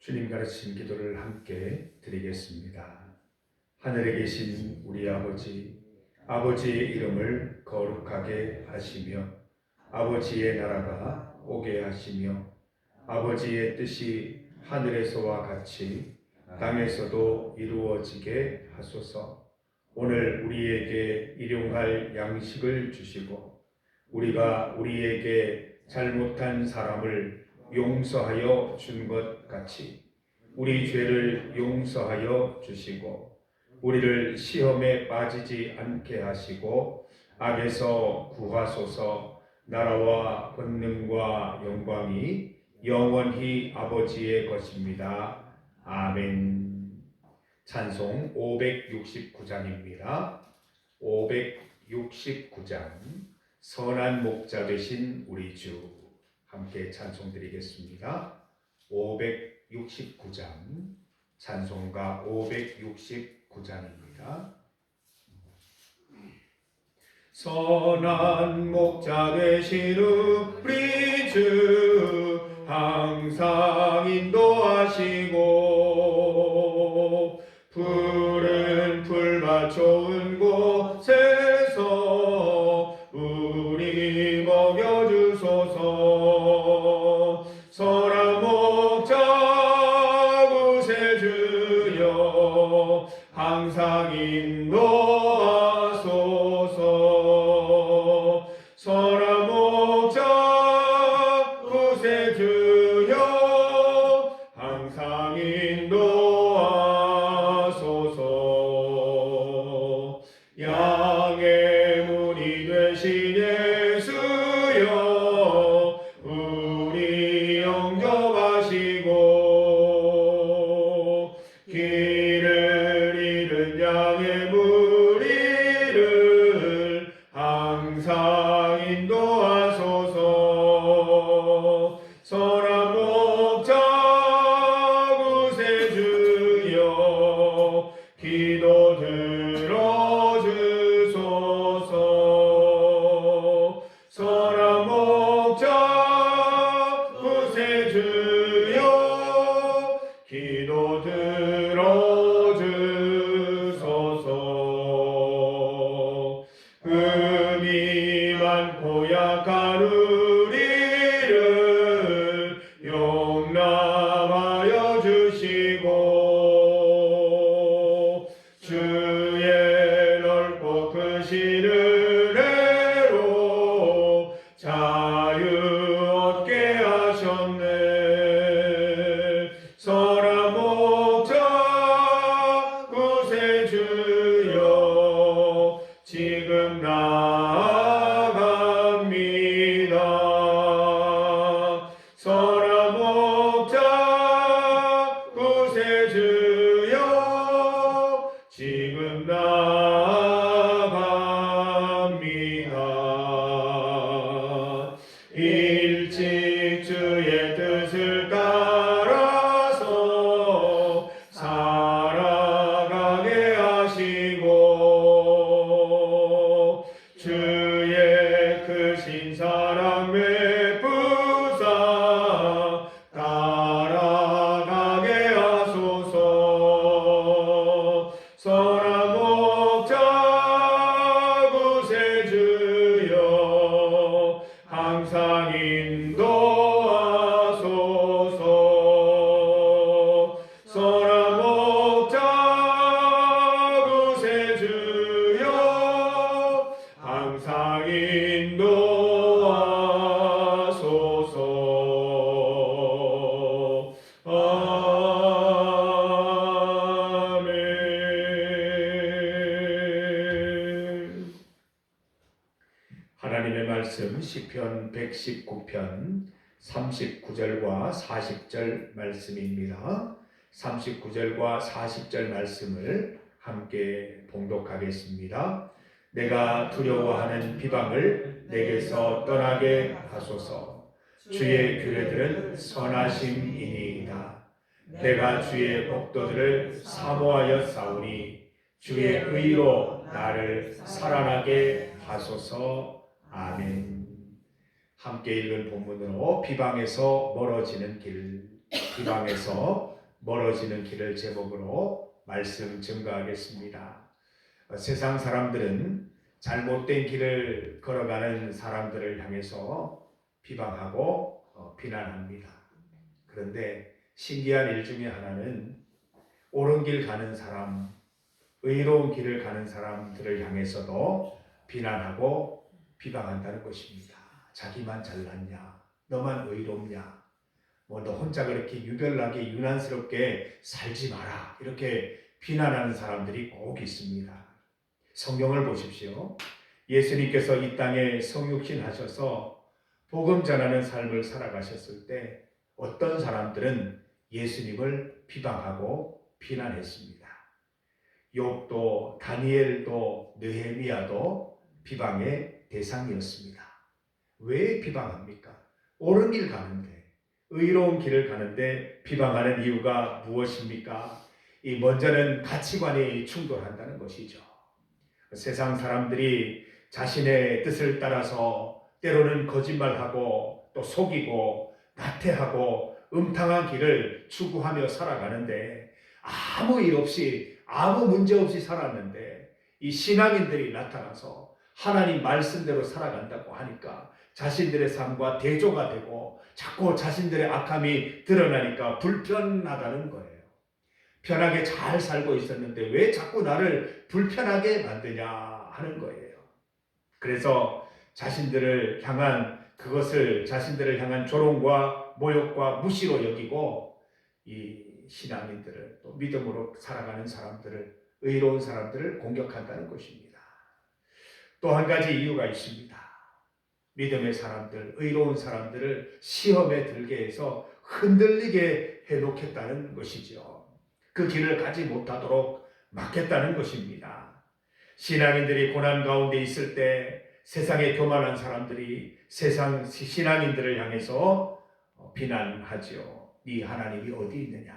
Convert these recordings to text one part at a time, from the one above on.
주님 가르친 기도를 함께 드리겠습니다. 하늘에 계신 우리 아버지, 아버지의 이름을 거룩하게 하시며 아버지의 나라가 오게 하시며 아버지의 뜻이 하늘에서와 같이 땅에서도 이루어지게 하소서. 오늘 우리에게 일용할 양식을 주시고 우리가 우리에게 잘못한 사람을 용서하여 준 것 같이 우리 죄를 용서하여 주시고 우리를 시험에 빠지지 않게 하시고 악에서 구하소서. 나라와 권능과 영광이 영원히 아버지의 것입니다. 아멘. 찬송 569장입니다. 569장 선한 목자 되신 우리 주 함께 찬송 드리겠습니다. 569장 찬송가 569장입니다. 선한 목자 되신 우리 주 항상 인도하시고 푸른 풀밭 좋은 곳에서 우리 먹여주소서. 선한 목자 구세주여 항상 인도하소서. 선한 목자 구세주여 항상 인도하소서. 양의 문이 되신 예수여 우리 영접하시고 길을 잃은 양의 무리를 항상 인도하소서. 선한 목자 구세주여 기도 들어주소서. 선한 목자 구세주여 기도 들어주소서. 금이 많고 약한 우리를 용납하여 주시고 주의 넓고 크신 은혜로 자유 얻게 하셨네. 선한 목자 구세주여 지금 나아갑니다. 선한 목자 구세주여 지금 나아갑니다. 일찍 주의 뜻을 따라서 살아가게 하시고 주의 크신 사랑 베푸사 따라가게 하소서. 선한 목자 구세주여 항상 인도하소서. 선한 목자 구세주여 항상 인도하소서. 아멘. 하나님의 말씀 시편 119편 39절과 40절 말씀입니다. 39절과 40절 말씀을 함께 봉독하겠습니다. 내가 두려워하는 비방을 내게서 떠나게 하소서. 주의 규례들은 선하심이니이다. 내가 주의 법도들을 사모하여 싸우니 주의 의로 나를 살아나게 하소서. 아멘. 함께 읽은 본문으로 비방에서 멀어지는 길, 비방에서 멀어지는 길을 제목으로 말씀 증거하겠습니다. 세상 사람들은 잘못된 길을 걸어가는 사람들을 향해서 비방하고 비난합니다. 그런데 신기한 일 중에 하나는 옳은 길 가는 사람, 의로운 길을 가는 사람들을 향해서도 비난하고 비방한다는 것입니다. 자기만 잘났냐? 너만 의롭냐? 너 혼자 그렇게 유별나게 유난스럽게 살지 마라. 이렇게 비난하는 사람들이 꼭 있습니다. 성경을 보십시오. 예수님께서 이 땅에 성육신 하셔서 복음 전하는 삶을 살아가셨을 때 어떤 사람들은 예수님을 비방하고 비난했습니다. 욥도 다니엘도 느헤미야도 비방의 대상이었습니다. 왜 비방합니까? 옳은 길 가는데, 의로운 길을 가는데 비방하는 이유가 무엇입니까? 이 먼저는 가치관이 충돌한다는 것이죠. 세상 사람들이 자신의 뜻을 따라서 때로는 거짓말하고 또 속이고 나태하고 음탕한 길을 추구하며 살아가는데 아무 일 없이 아무 문제 없이 살았는데 이 신앙인들이 나타나서 하나님 말씀대로 살아간다고 하니까 자신들의 삶과 대조가 되고 자꾸 자신들의 악함이 드러나니까 불편하다는 거예요. 편하게 잘 살고 있었는데 왜 자꾸 나를 불편하게 만드냐 하는 거예요. 그래서 자신들을 향한 조롱과 모욕과 무시로 여기고 이 신앙인들을 또 믿음으로 살아가는 사람들을, 의로운 사람들을 공격한다는 것입니다. 또 한 가지 이유가 있습니다. 믿음의 사람들, 의로운 사람들을 시험에 들게 해서 흔들리게 해놓겠다는 것이죠. 그 길을 가지 못하도록 막겠다는 것입니다. 신앙인들이 고난 가운데 있을 때 세상에 교만한 사람들이 세상 신앙인들을 향해서 비난하죠. 네 하나님이 어디 있느냐?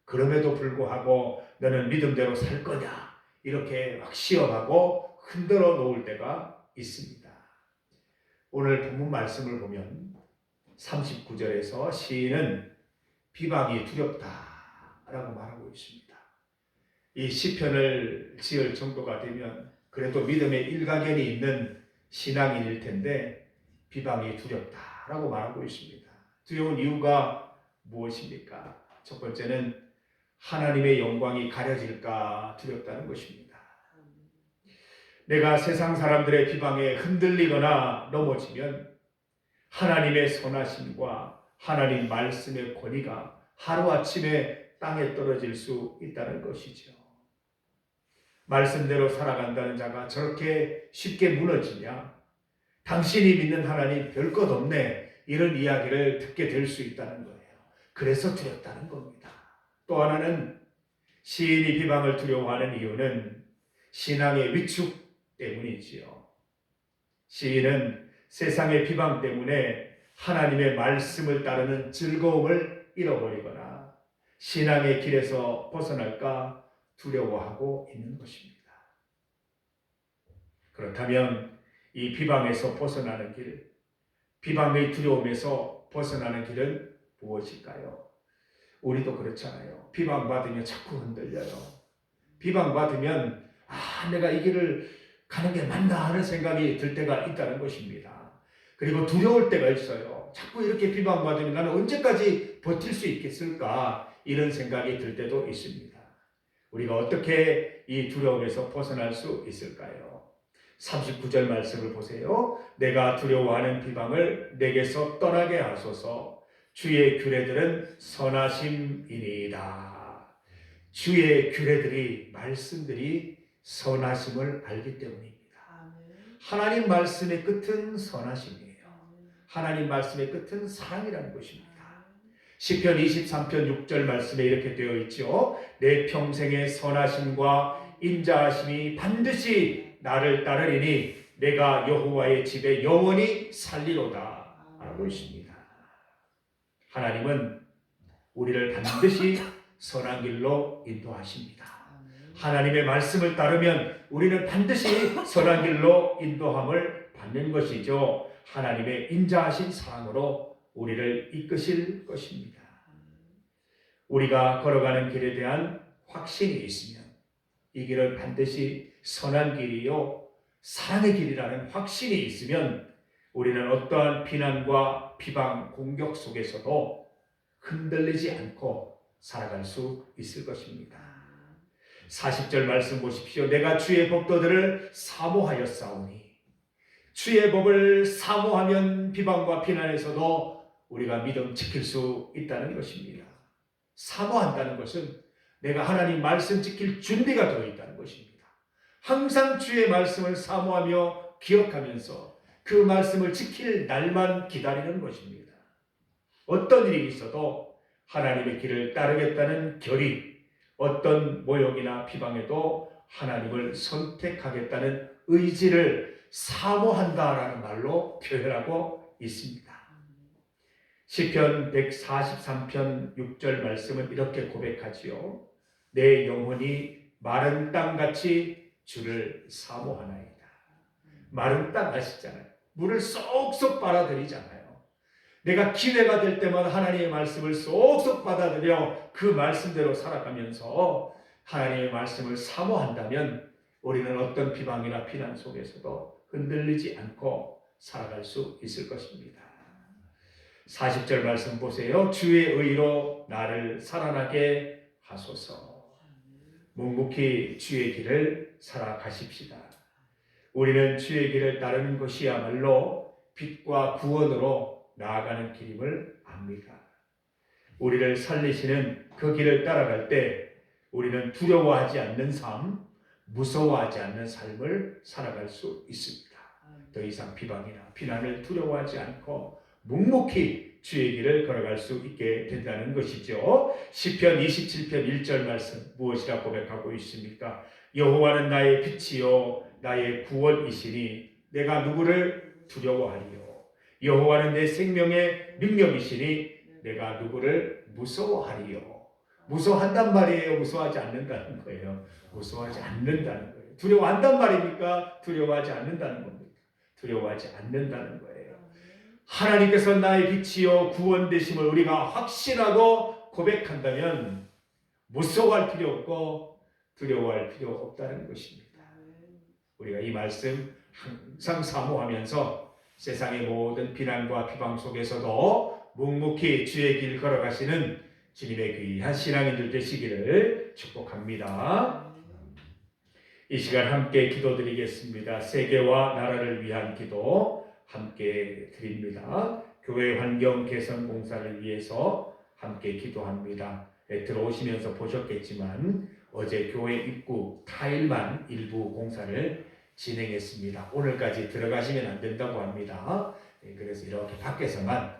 그럼에도 불구하고 너는 믿음대로 살 거냐? 이렇게 막 시험하고 흔들어 놓을 때가 있습니다. 오늘 본문 말씀을 보면 39절에서 시인은 비방이 두렵다라고 말하고 있습니다. 이 시편을 지을 정도가 되면 그래도 믿음의 일가견이 있는 신앙인일 텐데 비방이 두렵다라고 말하고 있습니다. 두려운 이유가 무엇입니까? 첫 번째는 하나님의 영광이 가려질까 두렵다는 것입니다. 내가 세상 사람들의 비방에 흔들리거나 넘어지면 하나님의 선하심과 하나님 말씀의 권위가 하루아침에 땅에 떨어질 수 있다는 것이죠. 말씀대로 살아간다는 자가 저렇게 쉽게 무너지냐? 당신이 믿는 하나님 별 것 없네. 이런 이야기를 듣게 될 수 있다는 거예요. 그래서 두렵다는 겁니다. 또 하나는 시인이 비방을 두려워하는 이유는 신앙의 위축 때문이지요. 시인은 세상의 비방 때문에 하나님의 말씀을 따르는 즐거움을 잃어버리거나 신앙의 길에서 벗어날까 두려워하고 있는 것입니다. 그렇다면 이 비방에서 벗어나는 길, 비방의 두려움에서 벗어나는 길은 무엇일까요? 우리도 그렇잖아요. 비방받으면 자꾸 흔들려요. 비방받으면 내가 이 길을 가는 게 맞나 하는 생각이 들 때가 있다는 것입니다. 그리고 두려울 때가 있어요. 자꾸 이렇게 비방받으면 나는 언제까지 버틸 수 있겠을까 이런 생각이 들 때도 있습니다. 우리가 어떻게 이 두려움에서 벗어날 수 있을까요? 39절 말씀을 보세요. 내가 두려워하는 비방을 내게서 떠나게 하소서. 주의 규례들은 선하심이니이다. 주의 규례들이, 말씀들이 선하심을 알기 때문입니다. 하나님 말씀의 끝은 선하심이에요. 하나님 말씀의 끝은 사랑이라는 것입니다. 시편 23편 6절 말씀에 이렇게 되어 있죠. 내 평생의 선하심과 인자하심이 반드시 나를 따르리니 내가 여호와의 집에 영원히 살리로다 라고 있습니다. 하나님은 우리를 반드시 선한 길로 인도하십니다. 하나님의 말씀을 따르면 우리는 반드시 선한 길로 인도함을 받는 것이죠. 하나님의 인자하신 사랑으로 우리를 이끄실 것입니다. 우리가 걸어가는 길에 대한 확신이 있으면 이 길은 반드시 선한 길이요 사랑의 길이라는 확신이 있으면 우리는 어떠한 비난과 비방, 공격 속에서도 흔들리지 않고 살아갈 수 있을 것입니다. 40절 말씀 보십시오. 내가 주의 법도들을 사모하였사오니. 주의 법을 사모하면 비방과 비난에서도 우리가 믿음 지킬 수 있다는 것입니다. 사모한다는 것은 내가 하나님 말씀 지킬 준비가 되어 있다는 것입니다. 항상 주의 말씀을 사모하며 기억하면서 그 말씀을 지킬 날만 기다리는 것입니다. 어떤 일이 있어도 하나님의 길을 따르겠다는 결의, 어떤 모욕이나 비방에도 하나님을 선택하겠다는 의지를 사모한다라는 말로 표현하고 있습니다. 시편 143편 6절 말씀은 이렇게 고백하지요. 내 영혼이 마른 땅같이 주를 사모하나이다. 마른 땅 아시잖아요. 물을 쏙쏙 빨아들이잖아요. 내가 기회가 될 때마다 하나님의 말씀을 쏙쏙 받아들여 그 말씀대로 살아가면서 하나님의 말씀을 사모한다면 우리는 어떤 비방이나 비난 속에서도 흔들리지 않고 살아갈 수 있을 것입니다. 40절 말씀 보세요. 주의 의로 나를 살아나게 하소서. 묵묵히 주의 길을 살아가십시다. 우리는 주의 길을 따르는 것이야말로 빛과 구원으로 나아가는 길임을 압니다. 우리를 살리시는 그 길을 따라갈 때 우리는 두려워하지 않는 삶, 무서워하지 않는 삶을 살아갈 수 있습니다. 더 이상 비방이나 비난을 두려워하지 않고 묵묵히 주의 길을 걸어갈 수 있게 된다는 것이죠. 시편 27편 1절 말씀 무엇이라 고백하고 있습니까? 여호와는 나의 빛이요 나의 구원이시니 내가 누구를 두려워하리요. 여호와는 내 생명의 능력이시니 내가 누구를 무서워하리요. 무서워한단 말이에요? 무서워하지 않는다는 거예요? 무서워하지 않는다는 거예요. 두려워한단 말입니까? 두려워하지 않는다는 겁니다. 두려워하지 않는다는 거예요. 하나님께서 나의 빛이요 구원 되심을 우리가 확신하고 고백한다면 무서워할 필요 없고 두려워할 필요 없다는 것입니다. 우리가 이 말씀 항상 사모하면서 세상의 모든 비난과 비방 속에서도 묵묵히 주의 길 걸어가시는 주님의 귀한 신앙인들 되시기를 축복합니다. 이 시간 함께 기도드리겠습니다. 세계와 나라를 위한 기도 함께 드립니다. 교회 환경 개선 공사를 위해서 함께 기도합니다. 들어오시면서 보셨겠지만 어제 교회 입구 타일만 일부 공사를 진행했습니다. 오늘까지 들어가시면 안 된다고 합니다. 그래서 이렇게 밖에서만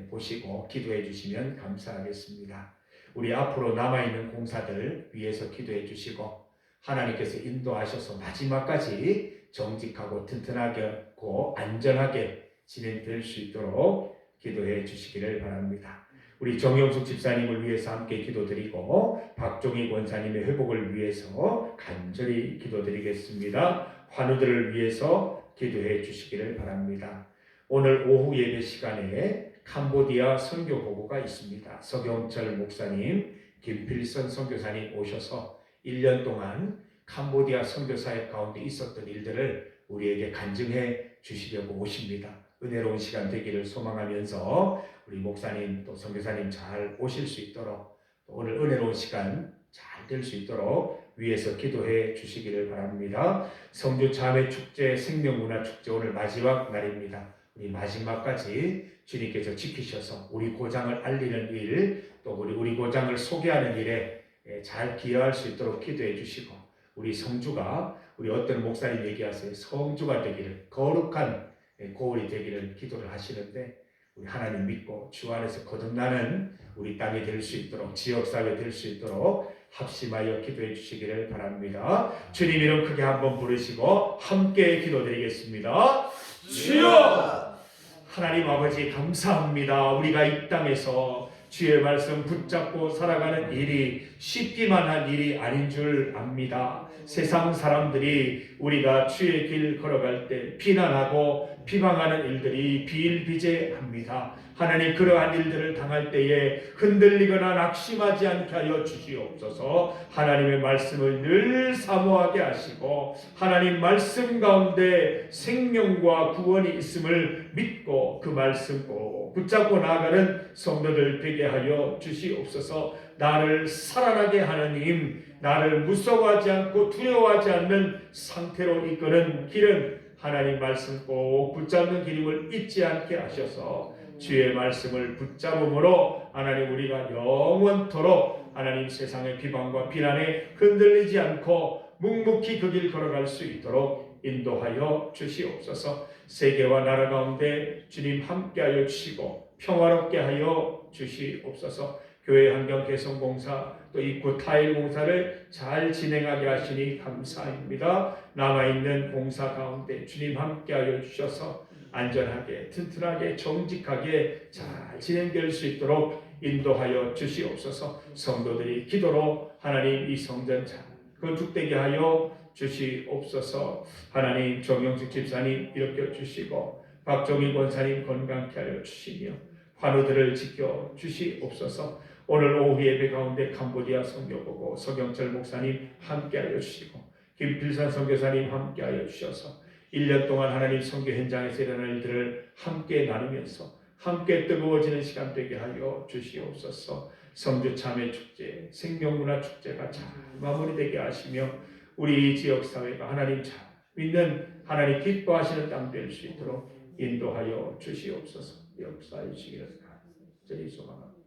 보시고 기도해 주시면 감사하겠습니다. 우리 앞으로 남아있는 공사들 위해서 기도해 주시고 하나님께서 인도하셔서 마지막까지 정직하고 튼튼하고 안전하게 진행될 수 있도록 기도해 주시기를 바랍니다. 우리 정영숙 집사님을 위해서 함께 기도드리고 박종희 권사님의 회복을 위해서 간절히 기도드리겠습니다. 환우들을 위해서 기도해 주시기를 바랍니다. 오늘 오후 예배 시간에 캄보디아 선교 보고가 있습니다. 서경철 목사님, 김필선 선교사님 오셔서 1년 동안 캄보디아 선교사역 가운데 있었던 일들을 우리에게 간증해 주시려고 오십니다. 은혜로운 시간 되기를 소망하면서 우리 목사님 또 선교사님 잘 오실 수 있도록 오늘 은혜로운 시간 잘 될 수 있도록 위에서 기도해 주시기를 바랍니다. 성주 자매 축제 생명문화 축제 오늘 마지막 날입니다. 우리 마지막까지 주님께서 지키셔서 우리 고장을 알리는 일, 또 우리 고장을 소개하는 일에 잘 기여할 수 있도록 기도해 주시고 우리 성주가 우리 어떤 목사님 얘기하세요. 성주가 되기를 거룩한 고을이 되기를 기도를 하시는데 우리 하나님 믿고 주 안에서 거듭나는 우리 땅이 될 수 있도록 지역사회 될 수 있도록 합심하여 기도해 주시기를 바랍니다. 주님 이름 크게 한번 부르시고 함께 기도드리겠습니다. 주여! 하나님 아버지 감사합니다. 우리가 이 땅에서 주의 말씀 붙잡고 살아가는 일이 쉽기만 한 일이 아닌 줄 압니다. 세상 사람들이 우리가 주의 길 걸어갈 때 비난하고 비방하는 일들이 비일비재합니다. 하나님, 그러한 일들을 당할 때에 흔들리거나 낙심하지 않게 하여 주시옵소서. 하나님의 말씀을 늘 사모하게 하시고 하나님 말씀 가운데 생명과 구원이 있음을 믿고 그 말씀 꼭 붙잡고 나아가는 성도들 되게 하여 주시옵소서. 나를 살아나게 하는 힘, 나를 무서워하지 않고 두려워하지 않는 상태로 이끄는 길은 하나님 말씀 꼭 붙잡는 길임을 잊지 않게 하셔서 주의 말씀을 붙잡음으로 하나님 우리가 영원토록 하나님 세상의 비방과 비난에 흔들리지 않고 묵묵히 그 길 걸어갈 수 있도록 인도하여 주시옵소서. 세계와 나라 가운데 주님 함께하여 주시고 평화롭게 하여 주시옵소서. 교회 환경 개선 공사 또 입구 타일 공사를 잘 진행하게 하시니 감사합니다. 남아있는 공사 가운데 주님 함께하여 주셔서 안전하게 튼튼하게 정직하게 잘 진행될 수 있도록 인도하여 주시옵소서. 성도들이 기도로 하나님 이 성전 잘 건축되게 하여 주시옵소서. 하나님 정영숙 집사님 일으켜 주시고 박정희 권사님 건강케 하여 주시며 환우들을 지켜 주시옵소서. 오늘 오후 예배 가운데 캄보디아 선교보고 서경철 목사님 함께하여 주시고 김필선 선교사님 함께하여 주셔서 1년 동안 하나님 선교 현장에서 일어난 일들을 함께 나누면서 함께 뜨거워지는 시간 되게 하여 주시옵소서. 성주 참회 축제, 생명문화 축제가 잘 마무리되게 하시며 우리 지역 사회가 하나님 잘 믿는 하나님 기뻐하시는 땅 될 수 있도록 인도하여 주시옵소서. 역사해 주시기를 간절히 소망합니다.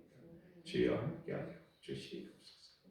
주여 함께하여 주시옵소서.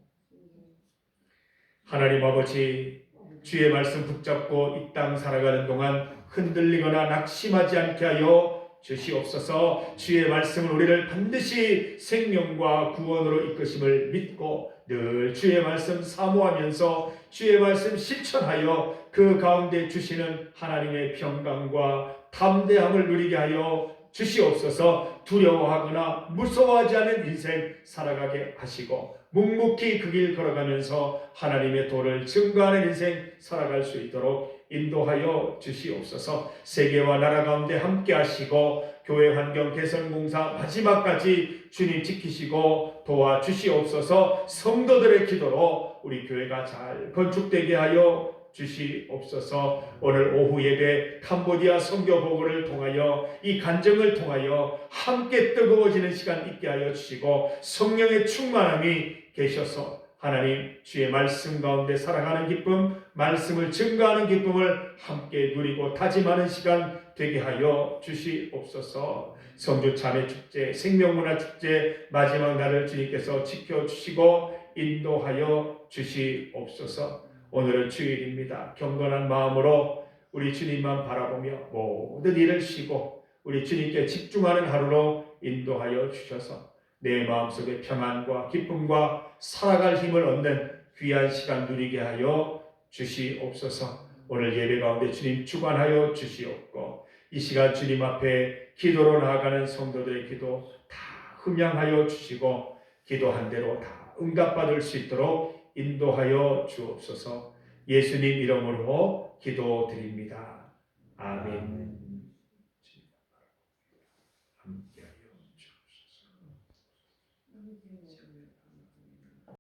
하나님 아버지, 주의 말씀 붙잡고 이 땅 살아가는 동안 흔들리거나 낙심하지 않게 하여 주시옵소서. 주의 말씀은 우리를 반드시 생명과 구원으로 이끄심을 믿고 늘 주의 말씀 사모하면서 주의 말씀 실천하여 그 가운데 주시는 하나님의 평강과 담대함을 누리게 하여 주시옵소서. 두려워하거나 무서워하지 않은 인생 살아가게 하시고 묵묵히 그 길 걸어가면서 하나님의 도를 증거하는 인생 살아갈 수 있도록 인도하여 주시옵소서. 세계와 나라 가운데 함께 하시고 교회 환경 개선 공사 마지막까지 주님 지키시고 도와주시옵소서. 성도들의 기도로 우리 교회가 잘 건축되게 하여 주시옵소서. 오늘 오후 예배 캄보디아 선교 보고를 통하여 이 간증을 통하여 함께 뜨거워지는 시간 있게 하여 주시고 성령의 충만함이 계셔서 하나님 주의 말씀 가운데 살아가는 기쁨, 말씀을 증거하는 기쁨을 함께 누리고 다짐하는 시간 되게 하여 주시옵소서. 성주 참회 축제, 생명문화 축제 마지막 날을 주님께서 지켜주시고 인도하여 주시옵소서. 오늘은 주일입니다. 경건한 마음으로 우리 주님만 바라보며 모든 일을 쉬고 우리 주님께 집중하는 하루로 인도하여 주셔서 내 마음속에 평안과 기쁨과 살아갈 힘을 얻는 귀한 시간 누리게 하여 주시옵소서. 오늘 예배 가운데 주님 주관하여 주시옵고 이 시간 주님 앞에 기도로 나아가는 성도들의 기도 다 흠양하여 주시고 기도한 대로 다 응답받을 수 있도록 인도하여 주옵소서. 예수님 이름으로 기도드립니다. 아멘.